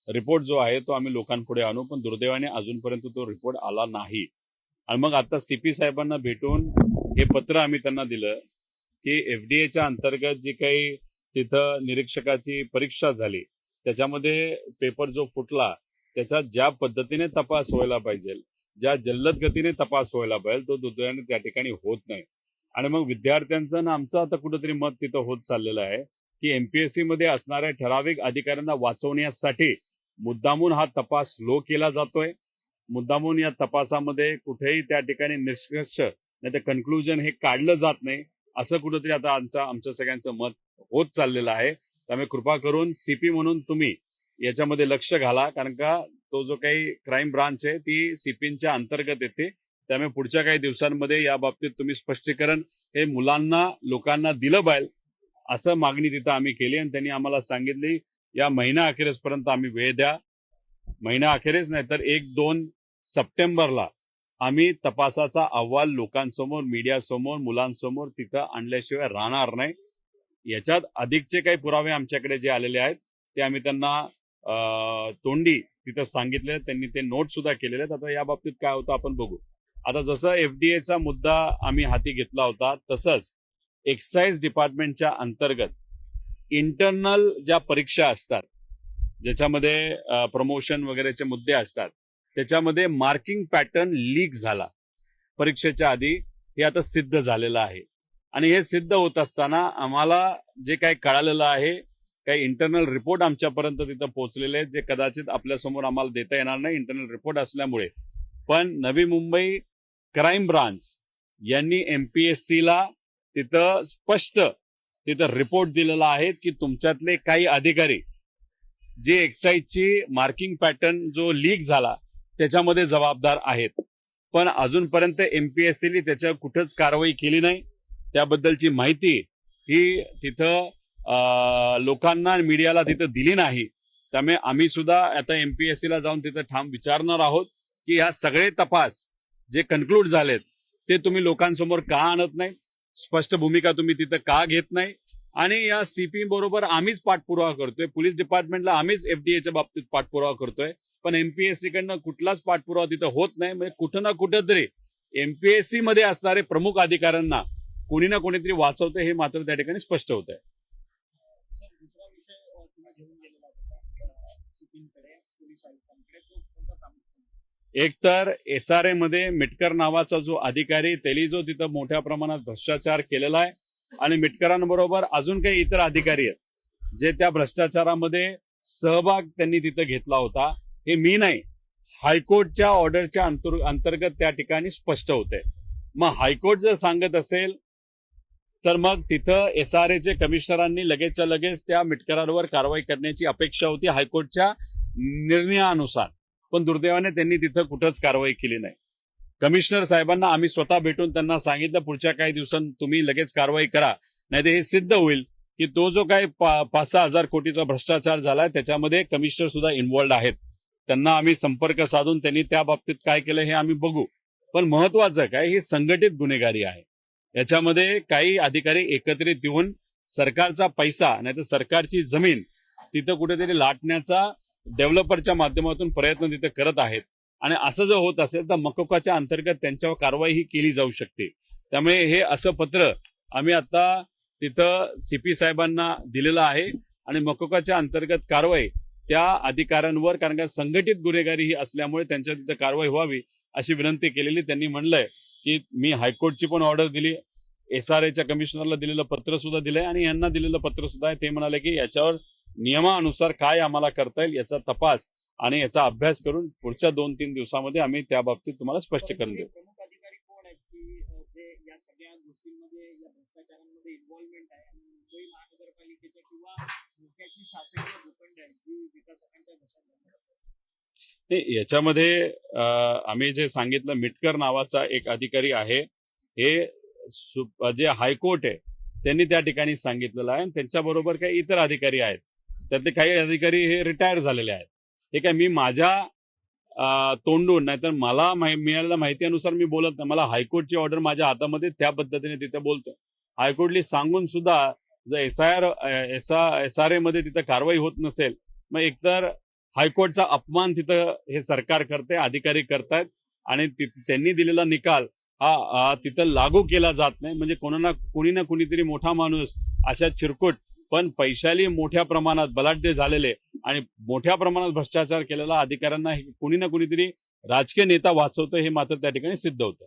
Report जो आहे तो आम्ही लोकांपुढे आणू, पण दुर्दैवाने अजूनपर्यंत तो रिपोर्ट आला नाही. आणि मग आता सीपी साहेबांना भेटून हे पत्र आम्ही त्यांना दिलं की एफडीएच्या अंतर्गत जी काही तिथं निरीक्षकाची परीक्षा झाली त्याच्यामध्ये पेपर जो फुटला त्याचा ज्या पद्धतीने तपास व्हायला पाहिजे, ज्या जलद गतीने तपास व्हायला पाहिजे, तो दुर्दैवाने त्या ठिकाणी होत नाही. आणि मग विद्यार्थ्यांचं ना आमचं आता कुठेतरी मत तिथं होत चाललेलं आहे की एमपीएससी मध्ये असणाऱ्या ठराविक अधिकाऱ्यांना वाचवण्यासाठी मुद्दामून हा तपास स्लो केला जातोय. मुद्दामून या तपासामध्ये कुठेही त्या ठिकाणी निष्कर्ष नाही तर कन्क्लुजन हे काढलं जात नाही, असं कुठेतरी आता आमच्या सगळ्यांचं मत होत चाललेलं आहे. त्यामुळे कृपा करून सीपी म्हणून तुम्ही याच्यामध्ये लक्ष घाला, कारण का तो जो काही क्राईम ब्रांच आहे ती सीपीच्या अंतर्गत येते. त्यामुळे पुढच्या काही दिवसांमध्ये या बाबतीत तुम्ही स्पष्टीकरण हे मुलांना लोकांना दिलं पाहिजे असं मागणी तिथं आम्ही केली. आणि त्यांनी आम्हाला सांगितली या महिना अखेरपर्यंत आम्ही वेळ द्या. महिना अखेरीस नाही तर 1-2 सप्टेंबरला आम्ही तपासाचा अहवाल लोकांसमोर, मीडियासमोर, मुलांसमोर तिथं आणल्याशिवाय राहणार नाही. याच्यात अधिकचे काही पुरावे आमच्याकडे जे आलेले आहेत ते आम्ही त्यांना तोंडी तिथं सांगितले, त्यांनी ते नोट सुद्धा केलेले आहेत. आता या बाबतीत काय होतं आपण बघू. आता जसं एफडीएचा मुद्दा आम्ही हाती घेतला होता तसंच एक्साइज डिपार्टमेंटच्या अंतर्गत इंटरनल ज्या परीक्षा असतात ज्याच्यामध्ये प्रमोशन वगैरेचे मुद्दे असतात त्याच्यामध्ये मार्किंग पॅटर्न लीक झाला परीक्षेच्या आधी, हे आता सिद्ध झालेलं आहे. आणि हे सिद्ध होत असताना आम्हाला जे काही कळालेलं आहे, काही इंटरनल रिपोर्ट आमच्यापर्यंत तिथं पोहोचलेले आहेत जे कदाचित आपल्यासमोर आम्हाला देता येणार नाही इंटरनल रिपोर्ट असल्यामुळे. पण नवी मुंबई क्राईम ब्रांच यांनी एमपीएससीला तिथं स्पष्ट तिथं रिपोर्ट दिलेला आहे की तुमच्यातले काही अधिकारी जे एक्साइजची मार्किंग पॅटर्न जो लीक झाला त्याच्यामध्ये जबाबदार आहेत. पण अजूनपर्यंत एमपीएससीने त्याच्या कुठंच कारवाई केली नाही. त्याबद्दलची माहिती ही तिथं लोकांना मीडियाला तिथं दिली नाही. त्यामुळे आम्ही सुद्धा आता एमपीएससीला जाऊन तिथं ठाम विचारणार आहोत की ह्या सगळे तपास जे कन्क्लूड झालेत ते तुम्ही लोकांसमोर का आणत नाही, स्पष्ट भूमिका तुम्ही तिथं का घेत नाही. आणि या सीपी बरोबर आम्हीच पाठपुरावा करतोय, पोलीस डिपार्टमेंटला आम्हीच एफडीएच्या बाबतीत पाठपुरावा करतोय, पण एमपीएससी कडनं कुठलाच पाठपुरावा तिथं होत नाही. म्हणजे कुठं ना कुठंतरी एमपीएससी मध्ये असणारे प्रमुख अधिकाऱ्यांना कोणी ना कोणीतरी वाचवतंय हे मात्र त्या ठिकाणी स्पष्ट होत आहे. एक तर एसआरए मध्ये मिटकर नावाचा जो अधिकारी त्यांनी जो तिथं मोठ्या प्रमाणात भ्रष्टाचार केलेला आहे आणि मिटकरांबरोबर अजून काही इतर अधिकारी आहेत जे त्या भ्रष्टाचारामध्ये सहभाग त्यांनी तिथं घेतला होता. हे मी नाही, हायकोर्टच्या ऑर्डरच्या अंतर्गत त्या ठिकाणी स्पष्ट होते. मग हायकोर्ट जर सांगत असेल तर मग तिथं एसआरएचे कमिशनरांनी लगेचच्या लगेच त्या मिटकरांवर कारवाई करण्याची अपेक्षा होती हायकोर्टच्या निर्णयानुसार. पण दुर्दैवाने त्यांनी तिथं कुठंच कारवाई केली नाही. कमिशनर साहेबांना आम्ही स्वतः भेटून त्यांना सांगितलं पुढच्या काही दिवसांत तुम्ही लगेच कारवाई करा, नाहीतर हे सिद्ध होईल की तो जो काही 5-6 हजार कोटीचा भ्रष्टाचार झालाय त्याच्यामध्ये कमिशनर सुद्धा इन्व्हॉल्ड आहेत. त्यांना आम्ही संपर्क साधून त्यांनी त्या बाबतीत काय केलं हे आम्ही बघू. पण महत्वाचं काय, ही संघटित गुन्हेगारी आहे. याच्यामध्ये काही अधिकारी एकत्रित येऊन सरकारचा पैसा नाहीतर सरकारची जमीन तिथं कुठेतरी लाटण्याचा डेव्हलपरच्या माध्यमातून प्रयत्न तिथे करत आहेत. आणि असं जर होत असेल तर मकोकाच्या अंतर्गत त्यांच्यावर कारवाई ही केली जाऊ शकते. त्यामुळे हे असं पत्र आम्ही आता तिथं सीपी साहेबांना दिलेलं आहे आणि मकोकाच्या अंतर्गत कारवाई त्या अधिकाऱ्यांवर, कारण का संघटित गुन्हेगारी ही असल्यामुळे त्यांच्या तिथं कारवाई व्हावी अशी विनंती केलेली. त्यांनी म्हणलंय की मी हायकोर्टची पण ऑर्डर दिली, एसआरएच्या कमिशनरला दिलेलं पत्र सुद्धा दिलंय आणि यांना दिलेलं पत्र सुद्धा आहे. ते म्हणाले की याच्यावर नियमानुसार काय आम्हाला करता येईल याचा तपास आणि याचा अभ्यास करून पुढच्या 2-3 दिवसामध्ये आम्ही त्या बाबतीत तुम्हाला स्पष्टीकरण देऊ. प्रमुख अधिकारी कोण आहेत की जे या सगळ्या गोष्टींमध्ये या भ्रष्टाचारांमध्ये इन्व्हॉल्वमेंट आहे आणि मुंबई महानगरपालिकेच्या किंवा मुख्याची शासकीय भूखंड आहे जी विकासकांच्या नाही, याच्यामध्ये आम्ही जे सांगितलं मिटकर नावाचा एक अधिकारी आहे, हे जे हायकोर्ट आहे त्यांनी त्या ठिकाणी सांगितलेलं आहे. त्यांच्याबरोबर काही इतर अधिकारी आहेत, त्यातले काही अधिकारी हे रिटायर झालेले आहेत. हे काय मी माझ्या तोंडून नाहीतर मला मिळालेल्या माहितीनुसार मी बोलत नाही. मला हायकोर्टची ऑर्डर माझ्या हातामध्ये त्या पद्धतीने तिथे बोलतो. हायकोर्टली सांगून सुद्धा जर एसआरए मध्ये तिथं कारवाई होत नसेल मग एकतर हायकोर्टचा अपमान तिथं हे सरकार करते, अधिकारी करतायत आणि त्यांनी दिलेला निकाल हा तिथं लागू केला जात नाही. म्हणजे कोणी ना कोणीतरी मोठा माणूस अशा चिरकुट पण पैशाली मोठ्या प्रमाणात बलाढ्य झालेले आणि मोठ्या प्रमाणात भ्रष्टाचार केलेला अधिकाऱ्यांना कोणी ना कोणीतरी राजकीय नेता वाचवतं हे मात्र त्या ठिकाणी सिद्ध होतं.